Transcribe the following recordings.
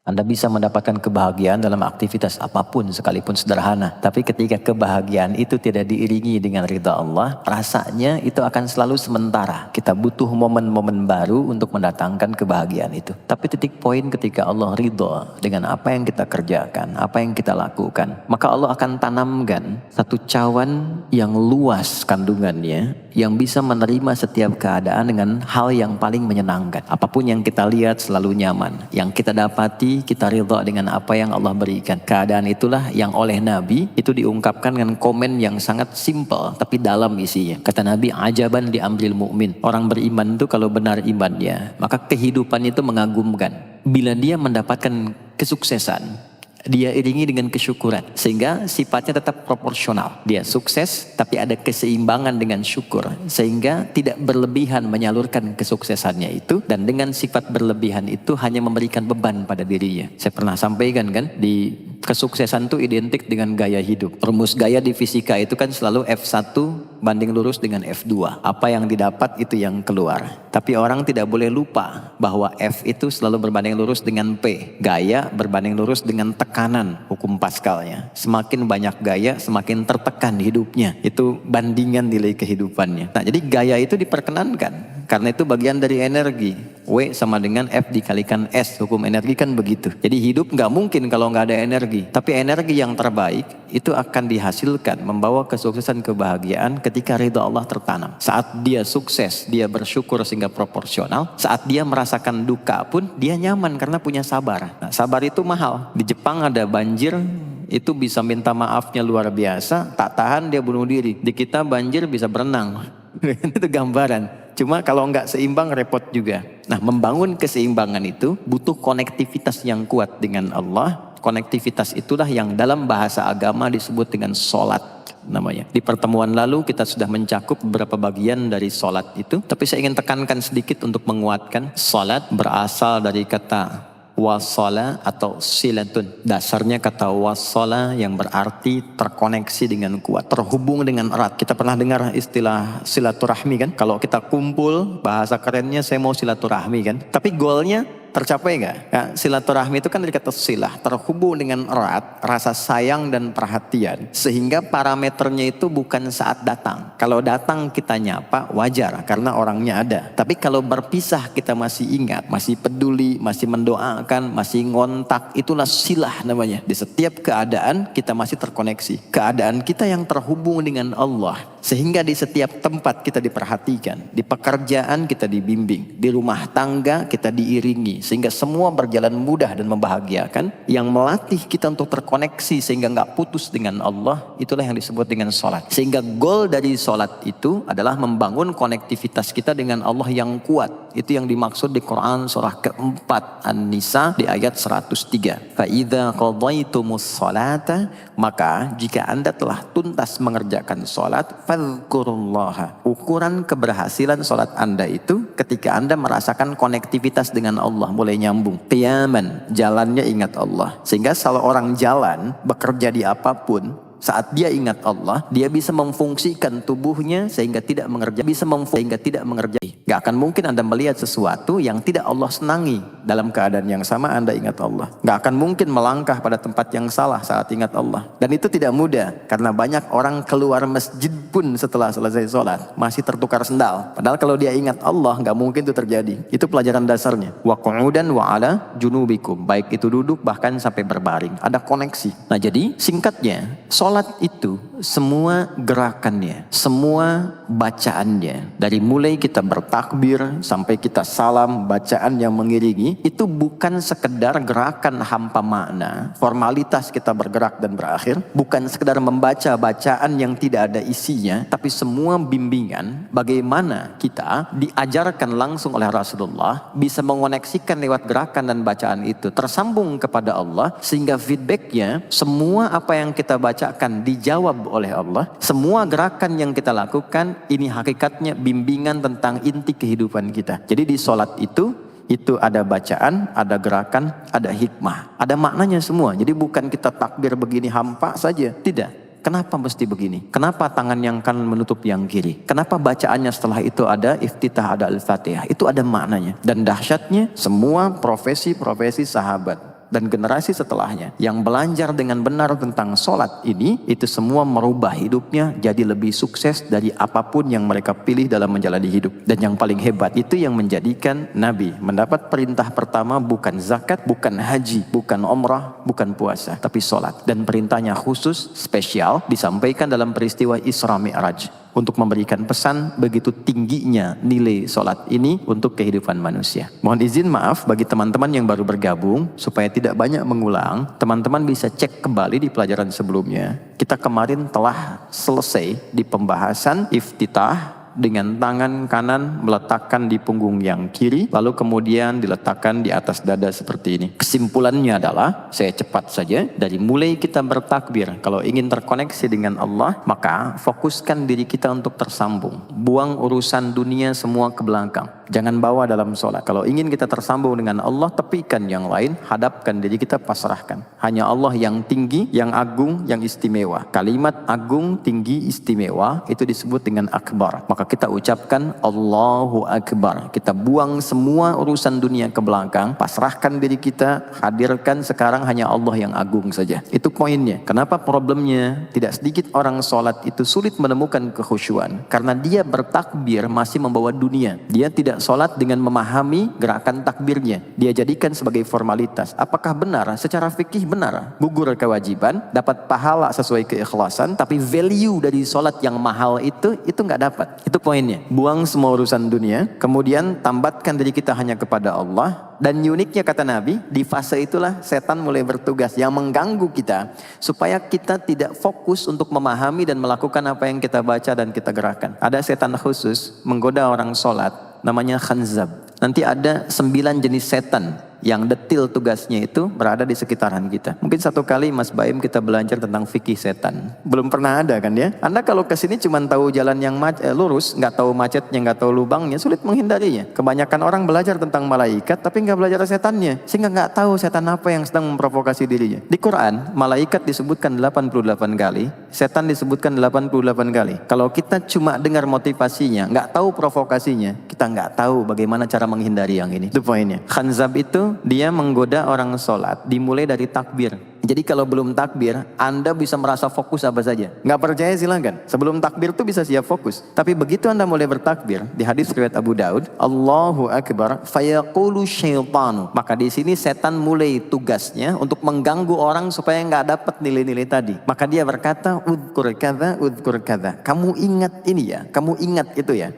Anda bisa mendapatkan kebahagiaan dalam aktivitas apapun sekalipun sederhana. Tapi ketika kebahagiaan itu tidak diiringi dengan ridha Allah, rasanya itu akan selalu sementara. Kita butuh momen-momen baru untuk mendatangkan kebahagiaan itu. Tapi titik poin ketika Allah ridha dengan apa yang kita kerjakan, apa yang kita lakukan, maka Allah akan tanamkan satu cawan yang luas kandungannya, yang bisa menerima setiap keadaan dengan hal yang paling menyenangkan. Apapun yang kita lihat selalu nyaman. Yang kita dapati, kita ridha dengan apa yang Allah berikan. Keadaan itulah yang oleh Nabi itu diungkapkan dengan komen yang sangat simple tapi dalam isinya. Kata Nabi, ajaban li amril mu'min. Orang beriman itu kalau benar imannya, maka kehidupan itu mengagumkan. Bila dia mendapatkan kesuksesan, dia iringi dengan kesyukuran, sehingga sifatnya tetap proporsional. Dia sukses tapi ada keseimbangan dengan syukur, sehingga tidak berlebihan menyalurkan kesuksesannya itu, dan dengan sifat berlebihan itu hanya memberikan beban pada dirinya. Saya pernah sampaikan kan, di kesuksesan itu identik dengan gaya hidup. Rumus gaya di fisika itu kan selalu F1 banding lurus dengan F2. Apa yang didapat itu yang keluar. Tapi orang tidak boleh lupa bahwa F itu selalu berbanding lurus dengan P. Gaya berbanding lurus dengan tekanan, hukum Pascalnya. Semakin banyak gaya, semakin tertekan hidupnya. Itu bandingan nilai kehidupannya. Nah, jadi gaya itu diperkenankan. Karena itu bagian dari energi. W sama dengan F dikalikan S. Hukum energi kan begitu. Jadi hidup nggak mungkin kalau nggak ada energi. Tapi energi yang terbaik itu akan dihasilkan membawa kesuksesan kebahagiaan ketika ridha Allah tertanam. Saat dia sukses, dia bersyukur sehingga proporsional. Saat dia merasakan duka pun dia nyaman karena punya sabar. Nah, sabar itu mahal. Di Jepang ada banjir, itu bisa minta maafnya luar biasa, tak tahan dia bunuh diri. Di kita banjir bisa berenang. Itu gambaran. Cuma kalau nggak seimbang repot juga. Nah, membangun keseimbangan itu butuh konektivitas yang kuat dengan Allah. Konektivitas itulah yang dalam bahasa agama disebut dengan sholat namanya. Di pertemuan lalu kita sudah mencakup beberapa bagian dari sholat itu. Tapi saya ingin tekankan sedikit untuk menguatkan. Sholat berasal dari kata wasala atau silatun. Dasarnya kata wasala yang berarti terkoneksi dengan kuat, terhubung dengan erat. Kita pernah dengar istilah silaturahmi kan? Kalau kita kumpul, bahasa kerennya saya mau silaturahmi kan? Tapi goalnya tercapai nggak? Ya, silaturahmi itu kan dari kata silah, terhubung dengan erat, rasa sayang dan perhatian. Sehingga parameternya itu bukan saat datang. Kalau datang kita nyapa wajar karena orangnya ada. Tapi kalau berpisah kita masih ingat, masih peduli, masih mendoakan, masih ngontak, itulah silah namanya. Di setiap keadaan kita masih terkoneksi. Keadaan kita yang terhubung dengan Allah. Sehingga di setiap tempat kita diperhatikan, di pekerjaan kita dibimbing, di rumah tangga kita diiringi, sehingga semua berjalan mudah dan membahagiakan. Yang melatih kita untuk terkoneksi sehingga nggak putus dengan Allah, itulah yang disebut dengan sholat. Sehingga goal dari sholat itu adalah membangun konektivitas kita dengan Allah yang kuat. Itu yang dimaksud di Quran surah keempat An-Nisa di ayat 103. Fa'idha qadaytumus sholata, maka jika anda telah tuntas mengerjakan sholat, fadhkurullaha. Ukuran keberhasilan sholat anda itu ketika anda merasakan konektivitas dengan Allah mulai nyambung. Qiyaman, jalannya ingat Allah. Sehingga kalau orang jalan, bekerja di apapun, saat dia ingat Allah, dia bisa memfungsikan tubuhnya sehingga tidak mengerjai. Gak akan mungkin anda melihat sesuatu yang tidak Allah senangi dalam keadaan yang sama anda ingat Allah. Gak akan mungkin melangkah pada tempat yang salah saat ingat Allah. Dan itu tidak mudah karena banyak orang keluar masjid pun setelah selesai sholat masih tertukar sendal. Padahal kalau dia ingat Allah gak mungkin itu terjadi. Itu pelajaran dasarnya. Wa qu'udan wa ala junubikum. Baik itu duduk bahkan sampai berbaring. Ada koneksi. Nah, jadi singkatnya, sholat itu semua gerakannya, semua bacaannya, dari mulai kita bertakbir sampai kita salam, bacaan yang mengiringi, itu bukan sekedar gerakan hampa makna, formalitas kita bergerak dan berakhir, bukan sekedar membaca bacaan yang tidak ada isinya, tapi semua bimbingan bagaimana kita diajarkan langsung oleh Rasulullah, bisa mengoneksikan lewat gerakan dan bacaan itu, tersambung kepada Allah, sehingga feedbacknya, semua apa yang kita bacakan dijawab oleh Allah. Semua gerakan yang kita lakukan ini hakikatnya bimbingan tentang inti kehidupan kita. Jadi di sholat itu ada bacaan, ada gerakan, ada hikmah, ada maknanya semua. Jadi bukan kita takbir begini hampa saja, tidak. Kenapa mesti begini? Kenapa tangan yang kanan menutup yang kiri? Kenapa bacaannya setelah itu ada iftitah, ada al-fatihah? Itu ada maknanya. Dan dahsyatnya semua profesi-profesi sahabat dan generasi setelahnya yang belajar dengan benar tentang sholat ini, itu semua merubah hidupnya jadi lebih sukses dari apapun yang mereka pilih dalam menjalani hidup. Dan yang paling hebat itu yang menjadikan Nabi mendapat perintah pertama bukan zakat, bukan haji, bukan umrah, bukan puasa, tapi sholat. Dan perintahnya khusus, spesial, disampaikan dalam peristiwa Isra Mi'raj untuk memberikan pesan begitu tingginya nilai sholat ini untuk kehidupan manusia. Mohon izin maaf bagi teman-teman yang baru bergabung, supaya tidak banyak mengulang, teman-teman bisa cek kembali di pelajaran sebelumnya. Kita kemarin telah selesai di pembahasan iftitah dengan tangan kanan meletakkan di punggung yang kiri, lalu kemudian diletakkan di atas dada seperti ini. Kesimpulannya adalah, saya cepat saja, dari mulai kita bertakbir, kalau ingin terkoneksi dengan Allah, maka fokuskan diri kita untuk tersambung. Buang urusan dunia semua ke belakang. Jangan bawa dalam sholat. Kalau ingin kita tersambung dengan Allah, tepikan yang lain, hadapkan diri kita, pasrahkan. Hanya Allah yang tinggi, yang agung, yang istimewa. Kalimat agung, tinggi, istimewa, itu disebut dengan akbar. Maka kita ucapkan Allahu Akbar. Kita buang semua urusan dunia ke belakang, pasrahkan diri kita, hadirkan sekarang hanya Allah yang agung saja. Itu poinnya. Kenapa problemnya? Tidak sedikit orang sholat itu sulit menemukan kekhusyuan, karena dia bertakbir masih membawa dunia. Dia tidak sholat dengan memahami gerakan takbirnya. Dia jadikan sebagai formalitas. Apakah benar? Secara fikih benar. Gugur kewajiban, dapat pahala sesuai keikhlasan, tapi value dari sholat yang mahal itu nggak dapat. Itu poinnya. Buang semua urusan dunia, kemudian tambatkan diri kita hanya kepada Allah. Dan uniknya kata Nabi, di fase itulah setan mulai bertugas yang mengganggu kita, supaya kita tidak fokus untuk memahami dan melakukan apa yang kita baca dan kita gerakan. Ada setan khusus menggoda orang sholat, namanya khanzab. Nanti ada 9 jenis setan yang detil tugasnya itu berada di sekitaran kita. Mungkin satu kali Mas Baim kita belajar tentang fikih setan. Belum pernah ada kan ya? Anda kalau kesini cuma tahu jalan yang lurus, nggak tahu macetnya, nggak tahu lubangnya, sulit menghindarinya. Kebanyakan orang belajar tentang malaikat tapi nggak belajar setannya, sehingga nggak tahu setan apa yang sedang memprovokasi dirinya. Di Quran, malaikat disebutkan 88 kali, setan disebutkan 88 kali. Kalau kita cuma dengar motivasinya, nggak tahu provokasinya, kita nggak tahu bagaimana cara menghindari yang ini. Itu poinnya. Khanzab itu dia menggoda orang sholat dimulai dari takbir. Jadi kalau belum takbir, Anda bisa merasa fokus apa saja. Nggak percaya silakan. Sebelum takbir tuh bisa siap fokus. Tapi begitu Anda mulai bertakbir, di hadis riwayat Abu Daud, Allahu Akbar, fayaqulu syaitanu. Maka di sini setan mulai tugasnya untuk mengganggu orang supaya nggak dapat nilai-nilai tadi. Maka dia berkata, udhkur kadza. Kamu ingat ini ya, kamu ingat itu ya.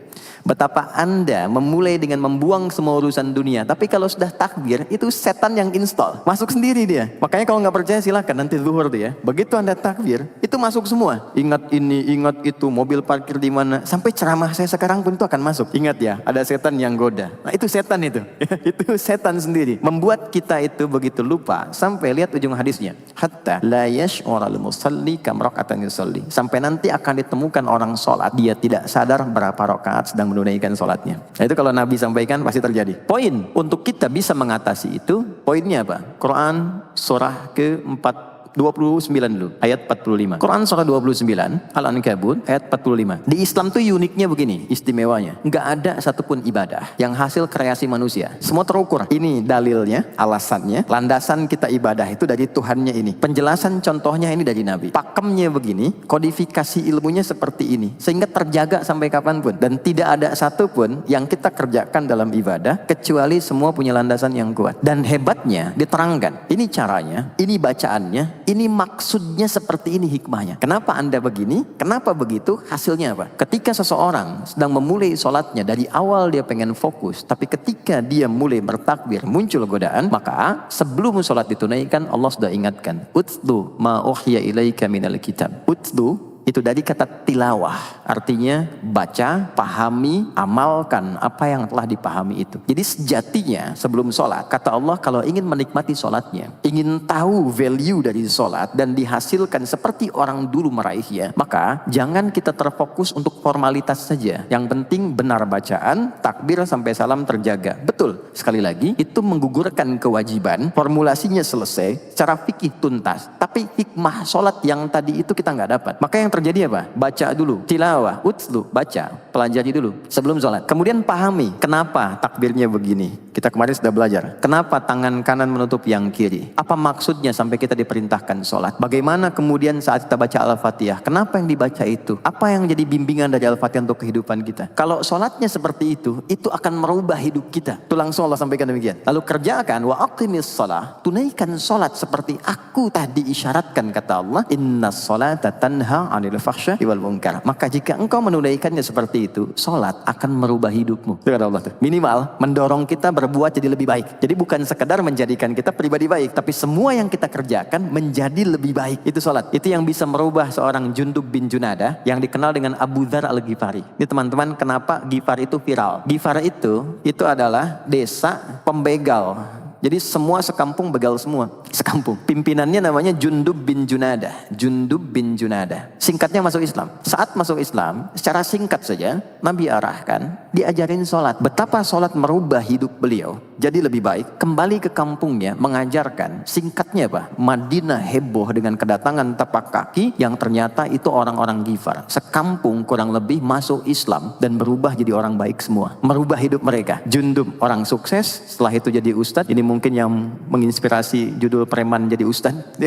Betapa Anda memulai dengan membuang semua urusan dunia, tapi kalau sudah takbir, itu setan yang install, masuk sendiri dia. Makanya kalau nggak percaya silakan nanti zuhur tuh ya. Begitu Anda takbir, itu masuk semua. Ingat ini, ingat itu, mobil parkir di mana, sampai ceramah saya sekarang pun itu akan masuk. Ingat ya, ada setan yang goda. Nah itu setan itu, itu setan sendiri. Membuat kita itu begitu lupa, sampai lihat ujung hadisnya. Hatta la yash'ural musalli kam raka'atan yusalli. Sampai nanti akan ditemukan orang sholat, dia tidak sadar berapa rakaat sedang menunaikan sholatnya. Nah itu kalau Nabi sampaikan pasti terjadi. Poin untuk kita bisa mengatasi itu, poinnya apa? Quran surah ke-4 29 dulu, ayat 45. Quran surah 29, Al-Ankabut, ayat 45. Di Islam tuh uniknya begini, istimewanya. Nggak ada satupun ibadah yang hasil kreasi manusia. Semua terukur. Ini dalilnya, alasannya, landasan kita ibadah itu dari Tuhannya ini. Penjelasan contohnya ini dari Nabi. Pakemnya begini, kodifikasi ilmunya seperti ini. Sehingga terjaga sampai kapanpun. Dan tidak ada satupun yang kita kerjakan dalam ibadah, kecuali semua punya landasan yang kuat. Dan hebatnya, diterangkan. Ini caranya, ini bacaannya, ini maksudnya seperti ini hikmahnya. Kenapa Anda begini? Kenapa begitu? Hasilnya apa? Ketika seseorang sedang memulai sholatnya, dari awal dia pengen fokus, tapi ketika dia mulai bertakbir, muncul godaan, maka sebelum sholat ditunaikan, Allah sudah ingatkan. Utlu ma uhya ilaika minal kitab. Utlu itu dari kata tilawah, artinya baca, pahami, amalkan apa yang telah dipahami itu. Jadi sejatinya sebelum sholat, kata Allah kalau ingin menikmati sholatnya, ingin tahu value dari sholat dan dihasilkan seperti orang dulu meraihnya, maka jangan kita terfokus untuk formalitas saja. Yang penting benar bacaan, takbir sampai salam terjaga. Betul, sekali lagi itu menggugurkan kewajiban, formulasinya selesai, secara fikih tuntas, tapi hikmah sholat yang tadi itu kita nggak dapat. Maka yang terjadi apa? Baca dulu, tilawah, utslu, baca, pelajari dulu sebelum sholat. Kemudian pahami kenapa takbirnya begini. Kita kemarin sudah belajar. Kenapa tangan kanan menutup yang kiri? Apa maksudnya sampai kita diperintahkan sholat? Bagaimana kemudian saat kita baca Al-Fatihah? Kenapa yang dibaca itu? Apa yang jadi bimbingan dari Al-Fatihah untuk kehidupan kita? Kalau sholatnya seperti itu akan merubah hidup kita. Itu langsung Allah sampaikan demikian. Lalu kerjakan wa aqimis shalah, tunaikan sholat seperti aku tadi isyaratkan, kata Allah, innas sholata tanha 'anil fahsya'i wal munkar. Maka jika engkau menunaikannya seperti itu, sholat akan merubah hidupmu. Itu kata Allah tuh. Minimal mendorong kita berbuat jadi lebih baik. Jadi bukan sekedar menjadikan kita pribadi baik, tapi semua yang kita kerjakan menjadi lebih baik. Itu sholat. Itu yang bisa merubah seorang Jundub bin Junadah yang dikenal dengan Abu Dzar al-Ghifari. Ini teman-teman, kenapa Ghifar itu viral? Ghifar itu adalah desa pembegal. Jadi semua sekampung begal semua. Sekampung. Pimpinannya namanya Jundub bin Junadah. Jundub bin Junadah. Singkatnya masuk Islam. Saat masuk Islam, secara singkat saja, Nabi arahkan, diajarin sholat. Betapa sholat merubah hidup beliau. Jadi lebih baik, kembali ke kampungnya, mengajarkan. Singkatnya apa? Madinah heboh dengan kedatangan tapak kaki yang ternyata itu orang-orang Ghifar. Sekampung kurang lebih masuk Islam dan berubah jadi orang baik semua. Merubah hidup mereka. Jundub, orang sukses, setelah itu jadi ustadz. Ini mungkin yang menginspirasi judul preman jadi ustadz.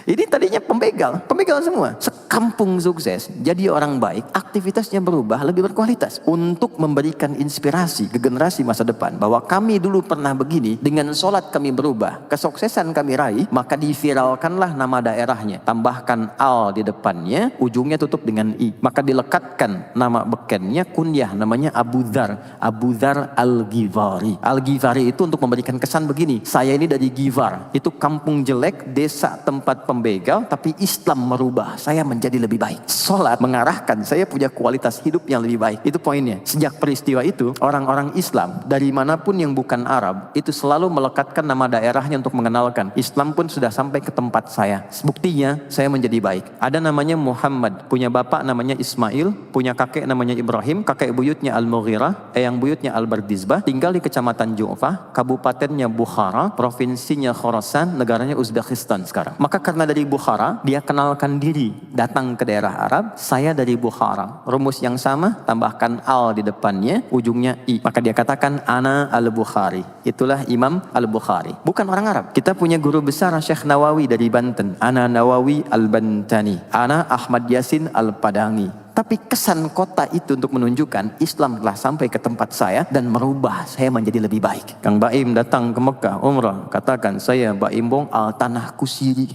Ini tadinya pembegal semua. Sekampung sukses, jadi orang baik, aktivitasnya berubah lebih berkualitas. Untuk memberikan inspirasi ke generasi masa depan, bahwa kami dulu pernah begini, dengan sholat kami berubah, kesuksesan kami raih, maka diviralkanlah nama daerahnya. Tambahkan al di depannya, ujungnya tutup dengan i. Maka dilekatkan nama bekennya, kunyah, namanya Abu Dzar. Abu Dzar al-Ghifari. Al-Ghifari itu untuk memberikan kesan begini, saya ini dari Ghifar, itu kampung jelek, desa tempat pembegal, tapi Islam merubah saya menjadi lebih baik. Sholat mengarahkan saya punya kualitas hidup yang lebih baik. Itu poinnya. Sejak peristiwa itu, orang-orang Islam dari manapun yang bukan Arab itu selalu melekatkan nama daerahnya untuk mengenalkan. Islam pun sudah sampai ke tempat saya. Buktinya saya menjadi baik. Ada namanya Muhammad, punya bapak namanya Ismail, punya kakek namanya Ibrahim, kakek buyutnya Al-Mughirah, eyang buyutnya Al-Bardizbah, tinggal di kecamatan Ju'fah, kabupatennya Bukhara, provinsinya Khorasan, negaranya Uzbekistan sekarang. Maka karena dari Bukhara, dia kenalkan diri, datang ke daerah Arab, saya dari Bukhara. Rumus yang sama, tambahkan al di depannya, ujungnya i. Maka dia katakan ana al-Bukhari. Itulah Imam al-Bukhari. Bukan orang Arab. Kita punya guru besar Syekh Nawawi dari Banten. Ana Nawawi al-Bantani. Ana Ahmad Yasin al-Padangi. Tapi kesan kota itu untuk menunjukkan Islam telah sampai ke tempat saya dan merubah saya menjadi lebih baik. Kang Baim datang ke Mekah umrah, katakan saya Baim Bong al tanah kusiri.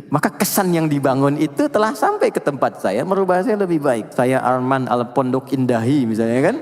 Maka kesan yang dibangun itu telah sampai ke tempat saya, merubah saya lebih baik. Saya Arman al Pondok Indahi misalnya kan.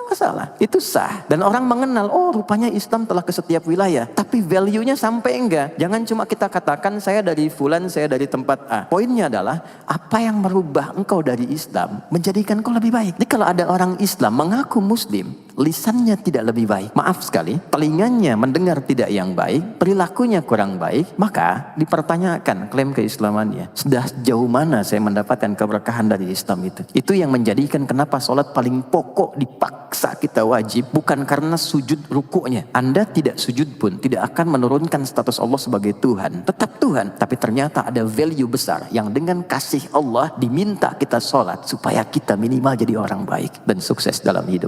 Masalah, itu sah. Dan orang mengenal, oh rupanya Islam telah ke setiap wilayah. Tapi value-nya sampai enggak. Jangan cuma kita katakan saya dari fulan, saya dari tempat A. Poinnya adalah, apa yang merubah engkau dari Islam menjadikan kau lebih baik. Jadi kalau ada orang Islam mengaku Muslim, lisannya tidak lebih baik, maaf sekali, telinganya mendengar tidak yang baik, perilakunya kurang baik, maka dipertanyakan klaim keislamannya. Sudah sejauh mana saya mendapatkan keberkahan dari Islam itu? Itu yang menjadikan kenapa sholat paling pokok dipaksa kita wajib, bukan karena sujud rukuknya. Anda tidak sujud pun tidak akan menurunkan status Allah sebagai Tuhan. Tetap Tuhan, tapi ternyata ada value besar yang dengan kasih Allah diminta kita sholat supaya kita minimal jadi orang baik dan sukses dalam hidup.